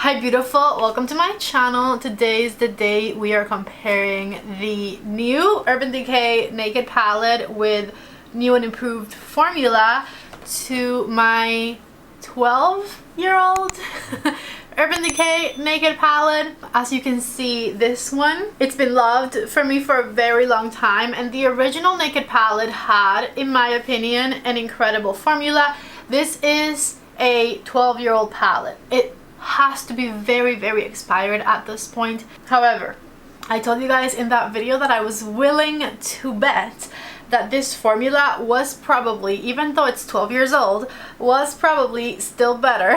Hi beautiful, welcome to my channel. Today is the day we are comparing the new Urban Decay Naked palette with new and improved formula to my 12-year-old Urban Decay Naked palette. As you can see, this one, it's been loved for me for a very long time, and the original Naked palette had, in my opinion, an incredible formula. This is a 12-year-old palette. It has to be very expired at this point. However, I told you guys in that video that I was willing to bet that this formula was probably, even though it's 12 years old, was probably still better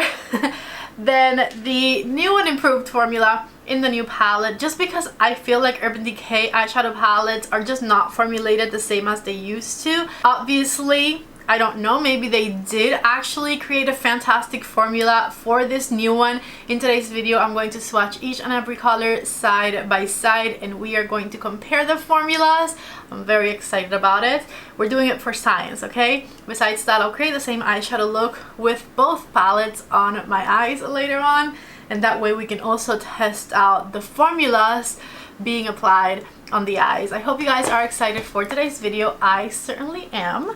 than the new and improved formula in the new palette, just because I feel like Urban Decay eyeshadow palettes are just not formulated the same as they used to. Obviously, I don't know, maybe they did actually create a fantastic formula for this new one. In today's video, I'm going to swatch each and every color side by side, and we are going to compare the formulas. I'm very excited about it. We're doing it for science, okay? Besides that, I'll create the same eyeshadow look with both palettes on my eyes later on, and that way we can also test out the formulas being applied on the eyes. I hope you guys are excited for today's video. I certainly am.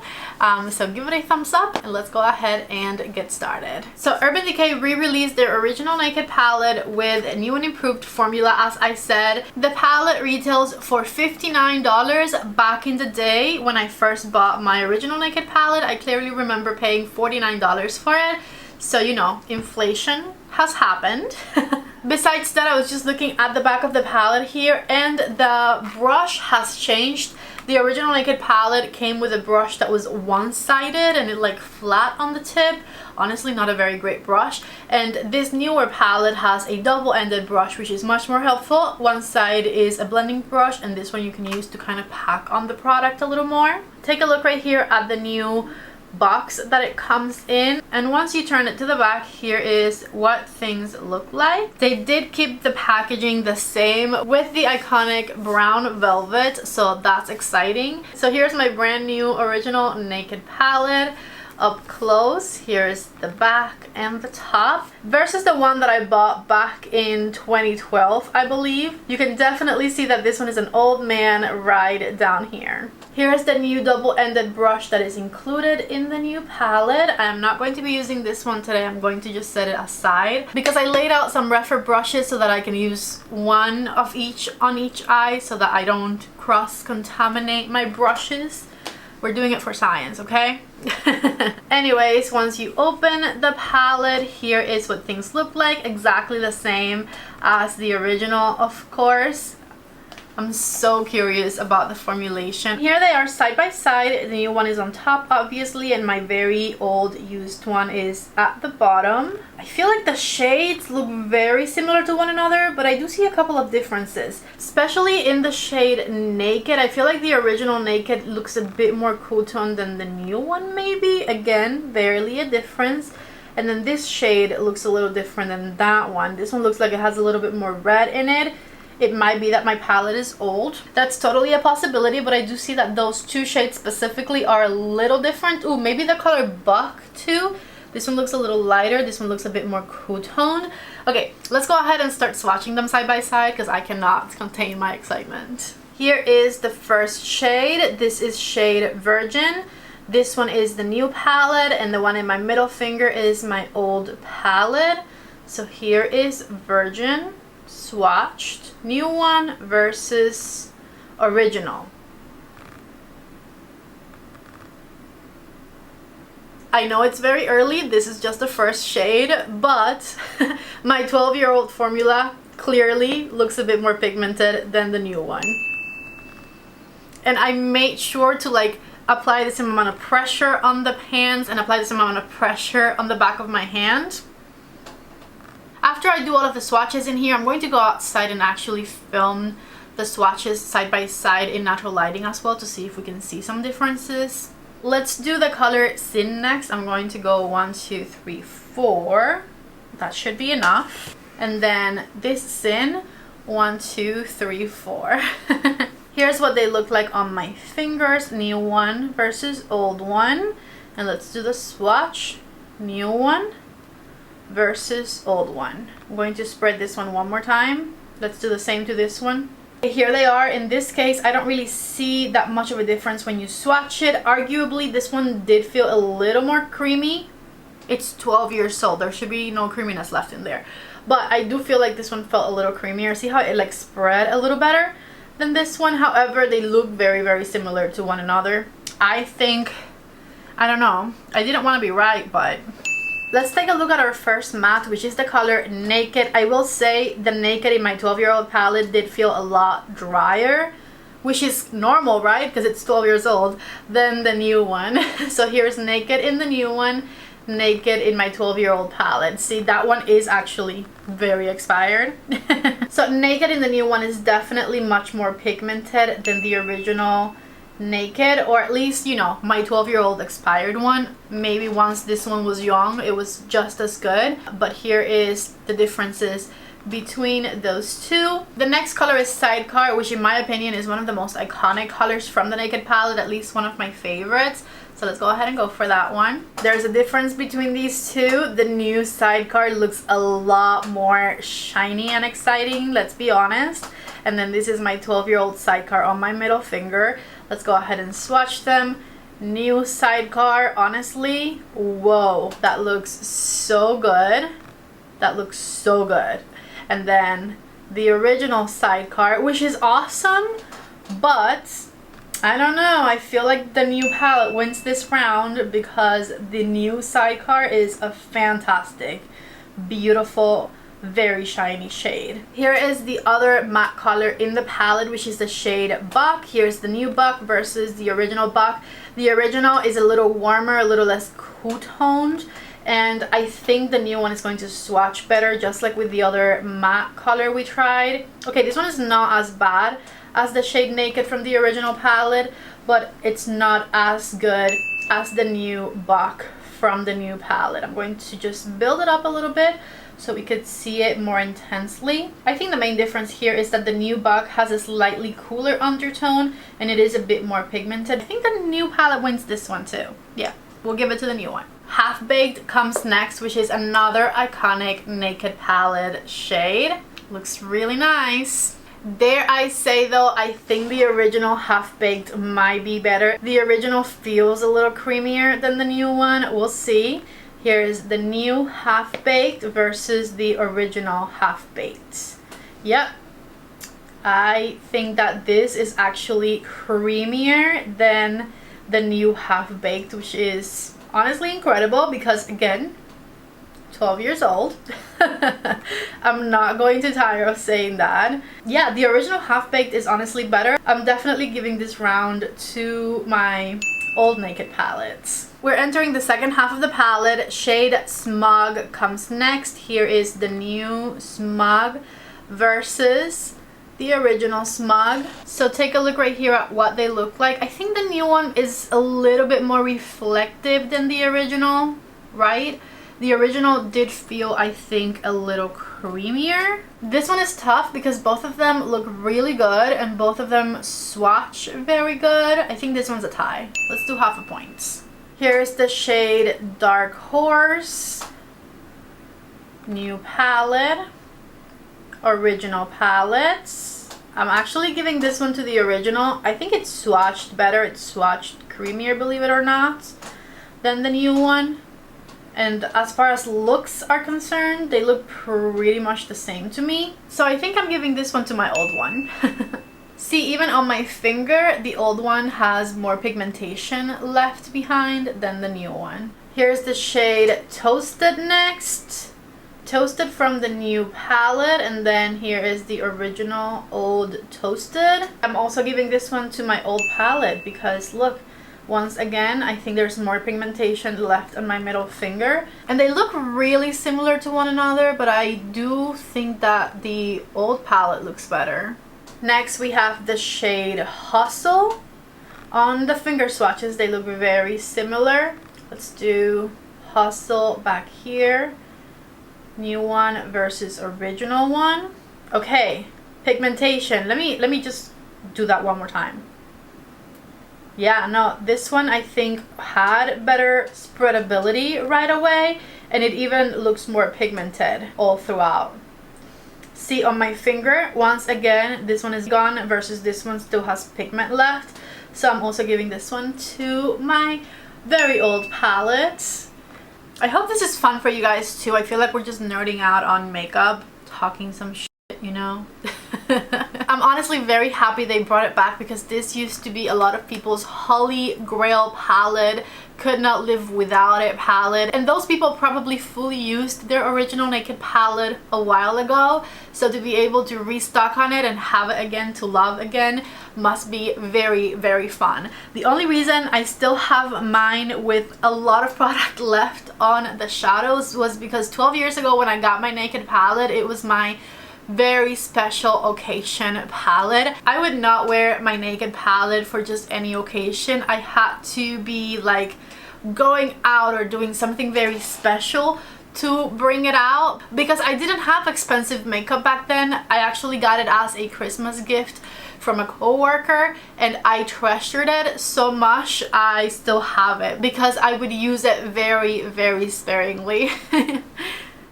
So give it a thumbs up and let's go ahead and get started. So Urban Decay re-released their original Naked palette with a new and improved formula. As I said, the palette retails for $59 back in the day. When I first bought my original Naked palette, I clearly remember paying $49 for it. So, you know, inflation has happened. Besides that, I was just looking at the back of the palette here, and the brush has changed. The original Naked palette came with a brush that was one-sided and it like flat on the tip. Honestly, not a very great brush. And this newer palette has a double-ended brush, which is much more helpful. One side is a blending brush, and this one you can use to kind of pack on the product a little more. Take a look right here at the new box that it comes in, and once you turn it to the back, here is what things look like. They did keep the packaging the same with the iconic brown velvet, so that's exciting. So here's my brand new original Naked palette up close. Here's the back and the top versus the one that I bought back in 2012, I believe. You can definitely see that this one is an old man right down here. Here's the new double-ended brush that is included in the new palette. I'm not going to be using this one today. I'm going to just set it aside because I laid out some Rephr brushes so that I can use one of each on each eye so that I don't cross-contaminate my brushes. We're doing it for science, okay? Anyways, once you open the palette, here is what things look like. Exactly the same as the original, of course. I'm so curious about the formulation. Here they are side by side. The new one is on top, obviously, and my very old used one is at the bottom. I feel like the shades look very similar to one another, but I do see a couple of differences, especially in the shade Naked. I feel like the original Naked looks a bit more cool tone than the new one, maybe. Again, barely a difference. And then this shade looks a little different than that one. This one looks like it has a little bit more red in it. It might be that my palette is old. That's totally a possibility, but I do see that those two shades specifically are a little different. Ooh, maybe the color Buck too. This one looks a little lighter. This one looks a bit more cool toned. Okay, let's go ahead and start swatching them side by side because I cannot contain my excitement. Here is the first shade. This is shade Virgin. This one is the new palette, and the one in my middle finger is my old palette. So here is Virgin swatched, new one versus original. I know it's very early, this is just the first shade, but my 12-year-old formula clearly looks a bit more pigmented than the new one. And I made sure to like apply the same amount of pressure on the pans and apply the same amount of pressure on the back of my hand. After I do all of the swatches in here, I'm going to go outside and actually film the swatches side by side in natural lighting as well to see if we can see some differences. Let's do the color Sin next. I'm going to go 1, 2, 3, 4. That should be enough. And then this Sin, 1, 2, 3, 4. Here's what they look like on my fingers. New one versus old one. And let's do the swatch. New one versus old one. I'm going to spread this one more time. Let's do the same to this one. Here they are. In this case, I don't really see that much of a difference when you swatch it. Arguably, this one did feel a little more creamy. It's 12 years old. There should be no creaminess left in there. But I do feel like this one felt a little creamier. See how it like spread a little better than this one? However, they look very, very similar to one another. I think, I don't know. I didn't want to be right, but let's take a look at our first matte, which is the color Naked. I will say the Naked in my 12-year-old palette did feel a lot drier, which is normal, right? Because it's 12 years old, than the new one. So here's Naked in the new one, Naked in my 12-year-old palette. See, that one is actually very expired. So Naked in the new one is definitely much more pigmented than the original Naked, or at least, you know, my 12-year-old expired one. Maybe once this one was young, it was just as good. But here is the differences between those two. The next color is Sidecar, which in my opinion is one of the most iconic colors from the Naked palette, at least one of my favorites. So let's go ahead and go for that one. There's a difference between these two. The new Sidecar looks a lot more shiny and exciting, let's be honest. And then this is my 12-year-old Sidecar on my middle finger. Let's go ahead and swatch them. New Sidecar, honestly, whoa, that looks so good. That looks so good. And then the original Sidecar, which is awesome, but I don't know, I feel like the new palette wins this round because the new Sidecar is a fantastic, beautiful, very shiny shade. Here is the other matte color in the palette, which is the shade Buck. Here's the new Buck versus the original Buck. The original is a little warmer, a little less cool-toned, and I think the new one is going to swatch better, just like with the other matte color we tried. Okay, this one is not as bad as the shade Naked from the original palette, but it's not as good as the new Buck from the new palette. I'm going to just build it up a little bit so we could see it more intensely. I think the main difference here is that the new Buck has a slightly cooler undertone and it is a bit more pigmented. I think the new palette wins this one too. Yeah, we'll give it to the new one. Half Baked comes next, which is another iconic Naked palette shade. Looks really nice. Dare I say though, I think the original Half Baked might be better. The original feels a little creamier than the new one. We'll see. Here's the new Half Baked versus the original Half Baked. Yep, I think that this is actually creamier than the new Half Baked, which is honestly incredible because, again, 12 years old. I'm not going to tire of saying that. Yeah, the original Half Baked is honestly better. I'm definitely giving this round to my old Naked palettes. We're entering the second half of the palette. Shade Smog comes next. Here is the new Smog versus the original Smog. So take a look right here at what they look like. I think the new one is a little bit more reflective than the original, right? The original did feel, I think, a little creamier. This one is tough because both of them look really good and both of them swatch very good. I think this one's a tie. Let's do half a point. Here's the shade Dark Horse. New palette. Original palettes. I'm actually giving this one to the original. I think it swatched better. It swatched creamier, believe it or not, than the new one. And as far as looks are concerned, they look pretty much the same to me. So I think I'm giving this one to my old one. See, even on my finger, the old one has more pigmentation left behind than the new one. Here's the shade Toasted next. Toasted from the new palette, and then here is the original old Toasted. I'm also giving this one to my old palette because look, once again, I think there's more pigmentation left on my middle finger. And they look really similar to one another, but I do think that the old palette looks better. Next, we have the shade Hustle. On the finger swatches, they look very similar. Let's do Hustle back here. New one versus original one. Okay, pigmentation. Let me just do that one more time. Yeah, no, this one I think had better spreadability right away, and it even looks more pigmented all throughout. See on my finger, once again, this one is gone versus this one still has pigment left. So I'm also giving this one to my very old palette. I hope this is fun for you guys too. I feel like we're just nerding out on makeup, talking some shit, you know. I'm honestly very happy they brought it back, because this used to be a lot of people's holy grail palette, could not live without it palette, and those people probably fully used their original Naked palette a while ago, so to be able to restock on it and have it again to love again must be very, very fun. The only reason I still have mine with a lot of product left on the shadows was because 12 years ago when I got my Naked palette, it was my very special occasion palette. I would not wear my Naked palette for just any occasion. I had to be like going out or doing something very special to bring it out, because I didn't have expensive makeup back then. I actually got it as a Christmas gift from a co-worker, and I treasured it so much. I still have it because I would use it very, very sparingly.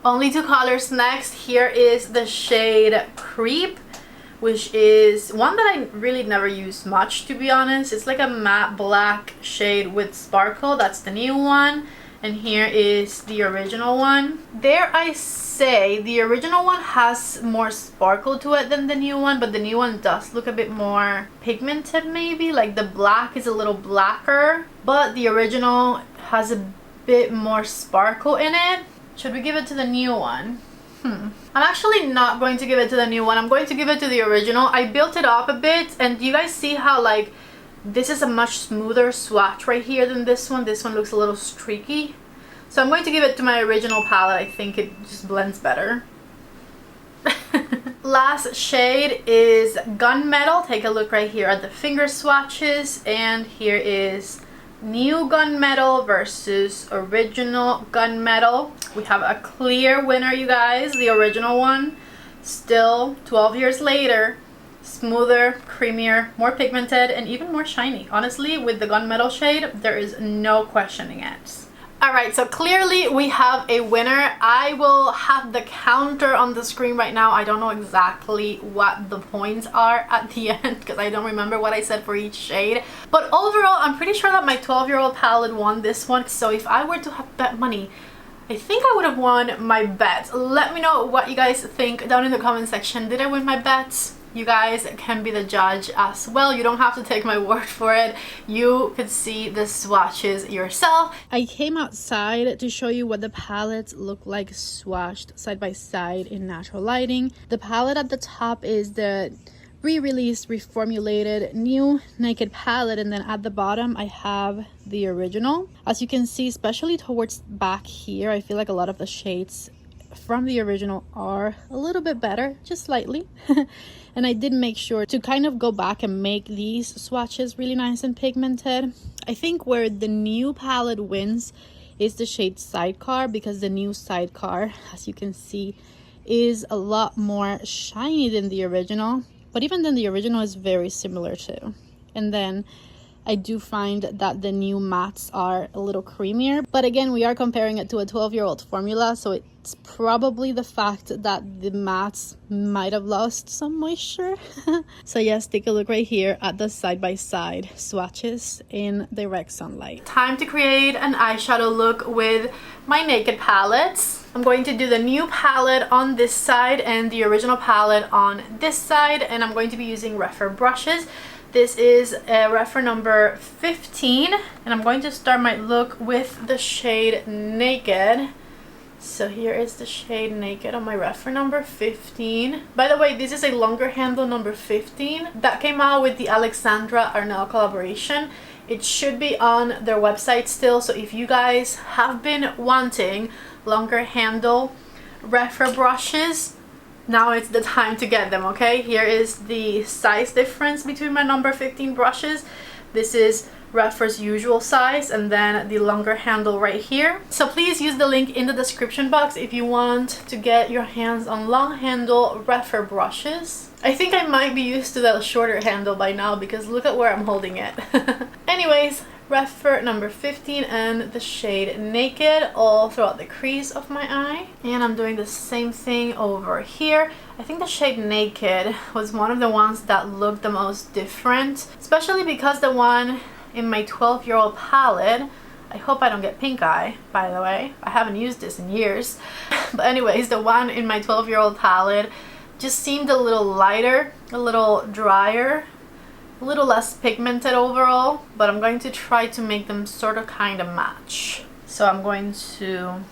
Only two colors next. Here is the shade Creep, which is one that I really never use much, to be honest. It's like a matte black shade with sparkle. That's the new one. And here is the original one. Dare I say, the original one has more sparkle to it than the new one, but the new one does look a bit more pigmented maybe. Like the black is a little blacker, but the original has a bit more sparkle in it. Should we give it to the new one? I'm actually not going to give it to the new one. I'm going to give it to the original. I built it up a bit, and do you guys see how like this is a much smoother swatch right here than this one? This one looks a little streaky. So I'm going to give it to my original palette. I think it just blends better. Last shade is Gunmetal. Take a look right here at the finger swatches, and here is new Gunmetal versus original Gunmetal. We have a clear winner, you guys. The original one, still 12 years later, smoother, creamier, more pigmented, and even more shiny. Honestly, with the Gunmetal shade, there is no questioning it. Alright, so clearly we have a winner. I will have the counter on the screen right now. I don't know exactly what the points are at the end because I don't remember what I said for each shade. But overall, I'm pretty sure that my 12-year-old palette won this one. So if I were to have bet money, I think I would have won my bet. Let me know what you guys think down in the comment section. Did I win my bets? You guys can be the judge as well. You don't have to take my word for it. You could see the swatches yourself. I came outside to show you what the palettes look like swatched side by side in natural lighting. The palette at the top is the re-released, reformulated new Naked palette, and then at the bottom I have the original. As you can see, especially towards back here, I feel like a lot of the shades from the original are a little bit better, just slightly. And I did make sure to kind of go back and make these swatches really nice and pigmented. I think where the new palette wins is the shade Sidecar, because the new Sidecar, as you can see, is a lot more shiny than the original, but even then the original is very similar too. And then I do find that the new mattes are a little creamier, but again, we are comparing it to a 12-year-old formula, so it's probably the fact that the mattes might have lost some moisture. So yes, take a look right here at the side-by-side swatches in direct sunlight. Time to create an eyeshadow look with my Naked palettes. I'm going to do the new palette on this side and the original palette on this side, and I'm going to be using Rephr brushes. This is Rephr number 15, and I'm going to start my look with the shade Naked. So here is the shade Naked on my Rephr number 15. By the way, this is a longer handle number 15 that came out with the Alexandra Arnell collaboration. It should be on their website still, so if you guys have been wanting longer handle Rephr brushes, now it's the time to get them, okay? Here is the size difference between my number 15 brushes. This is Rephr's usual size, and then the longer handle right here. So please use the link in the description box if you want to get your hands on long handle Rephr brushes. I think I might be used to that shorter handle by now because look at where I'm holding it. Anyways, Rephr number 15 and the shade Naked all throughout the crease of my eye. And I'm doing the same thing over here. I think the shade Naked was one of the ones that looked the most different, especially because the one in my 12-year-old palette, I hope I don't get pink eye, by the way. I haven't used this in years. But anyways, the one in my 12-year-old palette just seemed a little lighter, a little drier, a little less pigmented overall, but I'm going to try to make them sort of kind of match. So I'm going to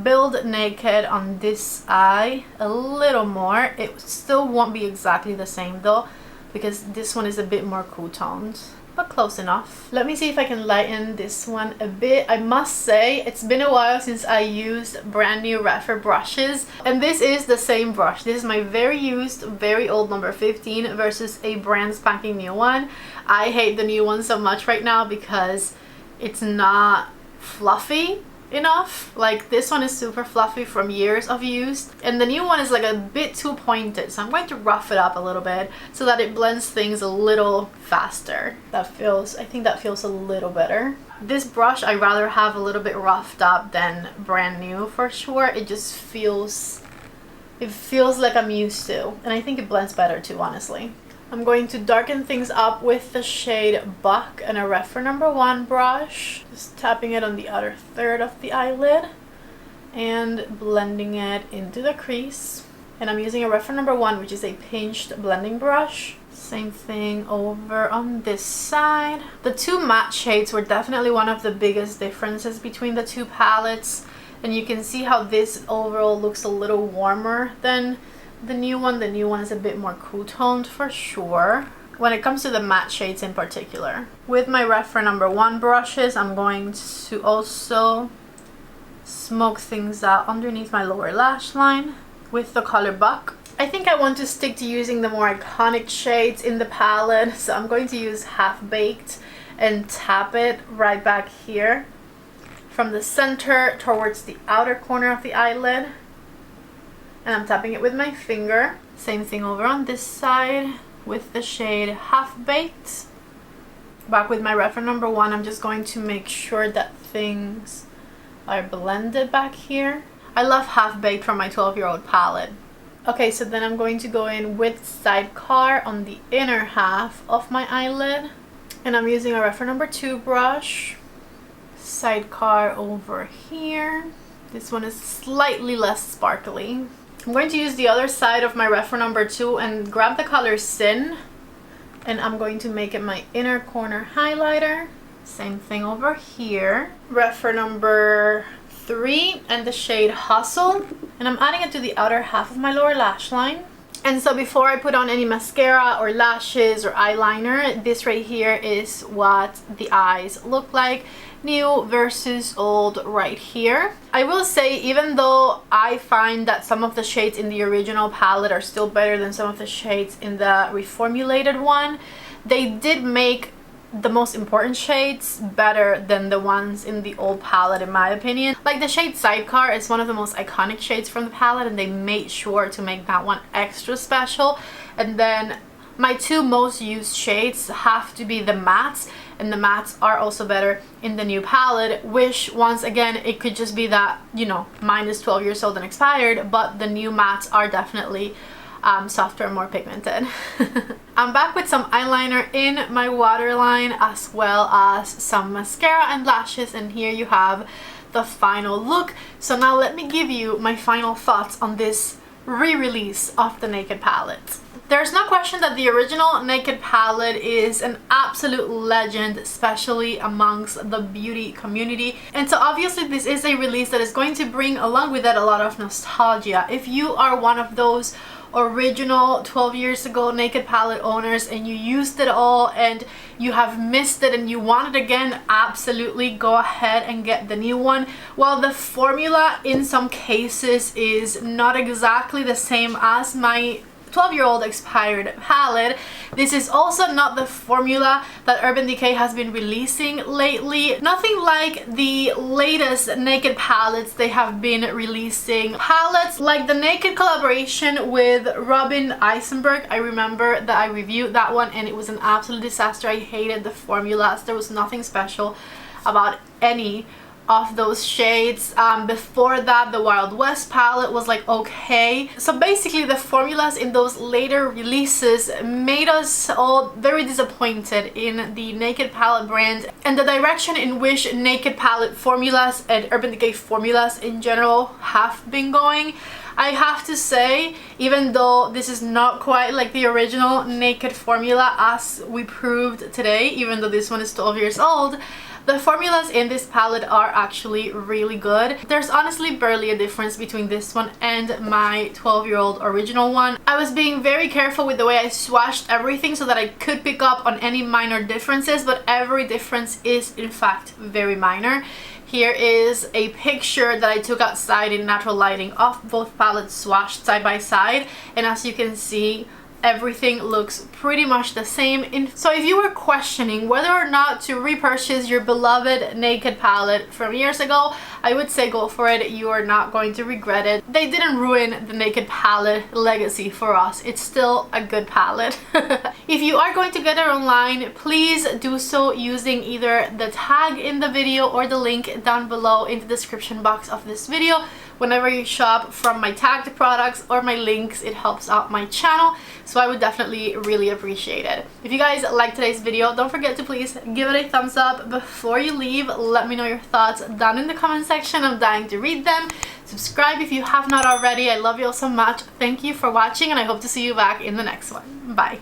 build Naked on this eye a little more. It still won't be exactly the same though, because this one is a bit more cool toned, but close enough. Let me see if I can lighten this one a bit. I must say it's been a while since I used brand new Rephr brushes, and this is the same brush. This is my very used, very old number 15 versus a brand spanking new one. I hate the new one so much right now because it's not fluffy enough. Like this one is super fluffy from years of use, and the new one is like a bit too pointed, so I'm going to rough it up a little bit so that it blends things a little faster. I think that feels a little better. This brush I rather have a little bit roughed up than brand new for sure. It just feels like I'm used to, and I think it blends better too, honestly. I'm going to darken things up with the shade Buck and a Rephr number 1 brush. Just tapping it on the outer third of the eyelid and blending it into the crease. And I'm using a Rephr number 1, which is a pinched blending brush. Same thing over on this side. The two matte shades were definitely one of the biggest differences between the two palettes. And you can see how this overall looks a little warmer than the new one. The new one is a bit more cool toned for sure, when it comes to the matte shades in particular. With my Rephr number 1 brushes, I'm going to also smoke things out underneath my lower lash line with the color Buck. I think I want to stick to using the more iconic shades in the palette, so I'm going to use Half Baked and tap it right back here from the center towards the outer corner of the eyelid. And I'm tapping it with my finger. Same thing over on this side with the shade Half Baked. Back with my Rephr number 1, I'm just going to make sure that things are blended back here. I love Half Baked from my 12-year-old palette. Okay, so then I'm going to go in with Sidecar on the inner half of my eyelid. And I'm using a Rephr number 2 brush. Sidecar over here. This one is slightly less sparkly. I'm going to use the other side of my Rephr number 2 and grab the color Sin, and I'm going to make it my inner corner highlighter. Same thing over here. Rephr number 3 and the shade Hustle, and I'm adding it to the outer half of my lower lash line. And so before I put on any mascara or lashes or eyeliner, this right here is what the eyes look like, new versus old right here. I will say, even though I find that some of the shades in the original palette are still better than some of the shades in the reformulated one, they did make the most important shades better than the ones in the old palette, in my opinion. Like the shade Sidecar is one of the most iconic shades from the palette, and they made sure to make that one extra special. And then my two most used shades have to be the mattes, and the mattes are also better in the new palette, which once again, it could just be that, you know, mine is 12 years old and expired, but the new mattes are definitely softer and more pigmented. I'm back with some eyeliner in my waterline, as well as some mascara and lashes, and here you have the final look. So now let me give you my final thoughts on this re-release of the Naked palette. There's no question that the original Naked palette is an absolute legend, especially amongst the beauty community. And so obviously this is a release that is going to bring along with it a lot of nostalgia. If you are one of those original 12 years ago Naked palette owners and you used it all and you have missed it and you want it again, absolutely go ahead and get the new one. While the formula in some cases is not exactly the same as my 12-year-old expired palette. This is also not the formula that Urban Decay has been releasing lately. Nothing like the latest Naked palettes they have been releasing. Palettes like the Naked collaboration with Robin Eisenberg. I remember that I reviewed that one and it was an absolute disaster. I hated the formulas. There was nothing special about any of those shades. Before that, the Wild West palette was like okay. So basically the formulas in those later releases made us all very disappointed in the Naked palette brand and the direction in which Naked palette formulas and Urban Decay formulas in general have been going. I have to say, even though this is not quite like the original Naked formula as we proved today, even though this one is 12 years old, the formulas in this palette are actually really good. There's honestly barely a difference between this one and my 12-year-old original one. I was being very careful with the way I swatched everything so that I could pick up on any minor differences, but every difference is in fact very minor. Here is a picture that I took outside in natural lighting of both palettes swatched side by side, and as you can see, everything looks pretty much the same. So if you were questioning whether or not to repurchase your beloved Naked palette from years ago, I would say go for it. You are not going to regret it. They didn't ruin the Naked palette legacy for us. It's still a good palette. If you are going to get it online, please do so using either the tag in the video or the link down below in the description box of this video. Whenever you shop from my tagged products or my links, it helps out my channel, so I would definitely really appreciate it. If you guys liked today's video, don't forget to please give it a thumbs up. Before you leave, let me know your thoughts down in the comment section. I'm dying to read them. Subscribe if you have not already. I love you all so much. Thank you for watching and I hope to see you back in the next one. Bye.